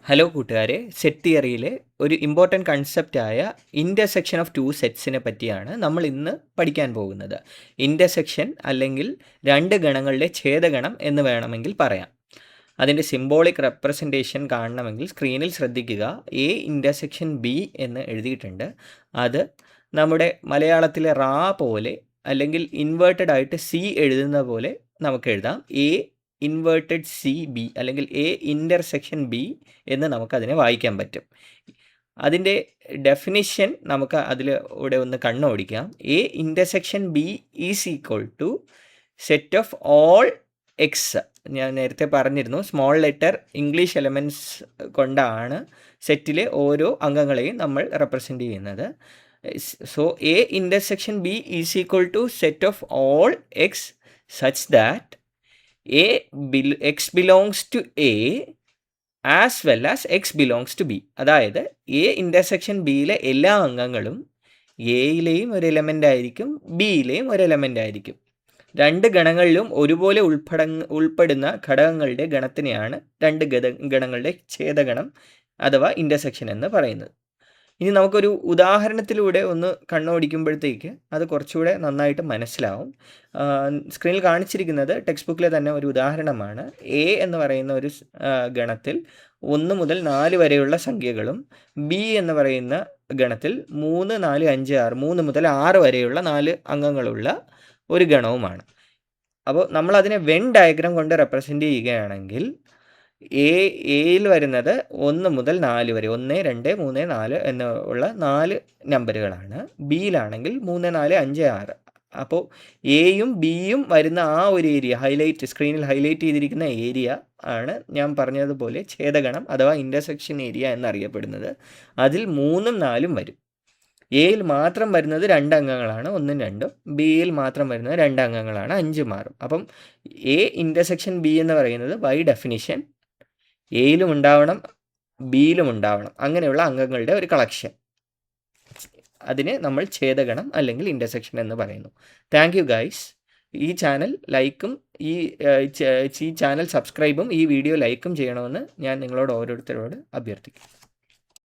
Hello കൂട്ടുകാരെ, set തിയറിയിലെ ഒരു important കൺസെപ്റ്റായ intersection of two സെറ്റ്സിനെ പറ്റിയാണ് നമ്മൾ ഇന്ന് പഠിക്കാൻ പോകുന്നത്. ഇൻ്റർസെക്ഷൻ അല്ലെങ്കിൽ രണ്ട് ഗണങ്ങളുടെ ഛേദഗണം എന്ന് വേണമെങ്കിൽ പറയാം. അതിൻ്റെ സിംബോളിക് റെപ്രസെൻറ്റേഷൻ കാണണമെങ്കിൽ സ്ക്രീനിൽ ശ്രദ്ധിക്കുക. എ ഇൻ്റർസെക്ഷൻ ബി എന്ന് എഴുതിയിട്ടുണ്ട്. അത് നമ്മുടെ മലയാളത്തിലെ റാ പോലെ അല്ലെങ്കിൽ ഇൻവേർട്ടഡ് ആയിട്ട് സി എഴുതുന്ന പോലെ നമുക്ക് എഴുതാം. എ ഇൻവേർട്ടഡ് സി ബി അല്ലെങ്കിൽ എ ഇൻ്റർസെക്ഷൻ ബി എന്ന് നമുക്കതിനെ വായിക്കാൻ പറ്റും. അതിൻ്റെ ഡെഫിനിഷൻ നമുക്ക് അതിലൂടെ ഒന്ന് കണ്ണോടിക്കാം. A intersection B is equal to set of all X. ഞാൻ നേരത്തെ പറഞ്ഞിരുന്നു, സ്മോൾ ലെറ്റർ ഇംഗ്ലീഷ് എലമെൻറ്റ്സ് കൊണ്ടാണ് സെറ്റിലെ ഓരോ അംഗങ്ങളെയും നമ്മൾ റെപ്രസെൻ്റ് ചെയ്യുന്നത്. So A intersection B is equal to set of all x such that x belongs to A as well as x belongs to B. അതായത് എ ഇൻ്റർസെക്ഷൻ ബിയിലെ എല്ലാ അംഗങ്ങളും എയിലെയും ഒരു എലമെൻ്റ് ആയിരിക്കും, ബിയിലെയും ഒരു എലമെൻ്റ് ആയിരിക്കും. രണ്ട് ഗണങ്ങളിലും ഒരുപോലെ ഉൾപ്പെടുന്ന ഘടകങ്ങളുടെ ഗണത്തിനെയാണ് രണ്ട് ഗണങ്ങളുടെ ഛേദഗണം അഥവാ ഇൻ്റർസെക്ഷൻ എന്ന് പറയുന്നത്. ഇനി നമുക്കൊരു ഉദാഹരണത്തിലൂടെ ഒന്ന് കണ്ണോടിക്കുമ്പോഴത്തേക്ക് അത് കുറച്ചുകൂടെ നന്നായിട്ട് മനസ്സിലാവും. സ്ക്രീനിൽ കാണിച്ചിരിക്കുന്നത് ടെക്സ്റ്റ് ബുക്കിലെ തന്നെ ഒരു ഉദാഹരണമാണ്. എ എന്ന് പറയുന്ന ഒരു ഗണത്തിൽ 1 മുതൽ 4 വരെയുള്ള സംഖ്യകളും ബി എന്ന് പറയുന്ന ഗണത്തിൽ 3, 4, 5, 6 3 മുതൽ 6 വരെയുള്ള 4 അംഗങ്ങളുള്ള ഒരു ഗണവുമാണ്. അപ്പോൾ നമ്മളതിനെ വെൻ ഡയഗ്രാം കൊണ്ട് റെപ്രസെൻ്റ് ചെയ്യുകയാണെങ്കിൽ എയിൽ വരുന്നത് 1 മുതൽ 4 വരെ 1, 2, 3, 4 എന്നുള്ള 4 നമ്പറുകളാണ്. ബിയിലാണെങ്കിൽ 3, 4, 5, 6. അപ്പോൾ എയും ബിയും വരുന്ന ആ ഒരു ഏരിയ സ്ക്രീനിൽ ഹൈലൈറ്റ് ചെയ്തിരിക്കുന്ന ഏരിയ ആണ് ഞാൻ പറഞ്ഞതുപോലെ ഛേദഗണം അഥവാ ഇൻ്റർസെക്ഷൻ ഏരിയ എന്നറിയപ്പെടുന്നത്. അതിൽ 3ഉം 4ഉം വരും. എയിൽ മാത്രം വരുന്നത് 2 അംഗങ്ങളാണ്, 1ഉം 2ഉം. ബിയിൽ മാത്രം വരുന്നത് 2 അംഗങ്ങളാണ്, 5ഉം 6ഉം. അപ്പം എ ഇൻ്റർസെക്ഷൻ ബി എന്ന് പറയുന്നത് ബൈ ഡെഫിനിഷൻ എയിലും ഉണ്ടാവണം, ബിയിലും ഉണ്ടാവണം. അങ്ങനെയുള്ള അംഗങ്ങളുടെ ഒരു കളക്ഷൻ. അതിനെ നമ്മൾ ഛേദഗണം അല്ലെങ്കിൽ ഇൻ്റർസെക്ഷൻ എന്ന് പറയുന്നു. Thank you guys. ഈ ചാനൽ ലൈക്കും ഈ ചാനൽ സബ്സ്ക്രൈബും ഈ വീഡിയോ ലൈക്കും ചെയ്യണമെന്ന് ഞാൻ നിങ്ങളോട് ഓരോരുത്തരോട് അഭ്യർത്ഥിക്കും.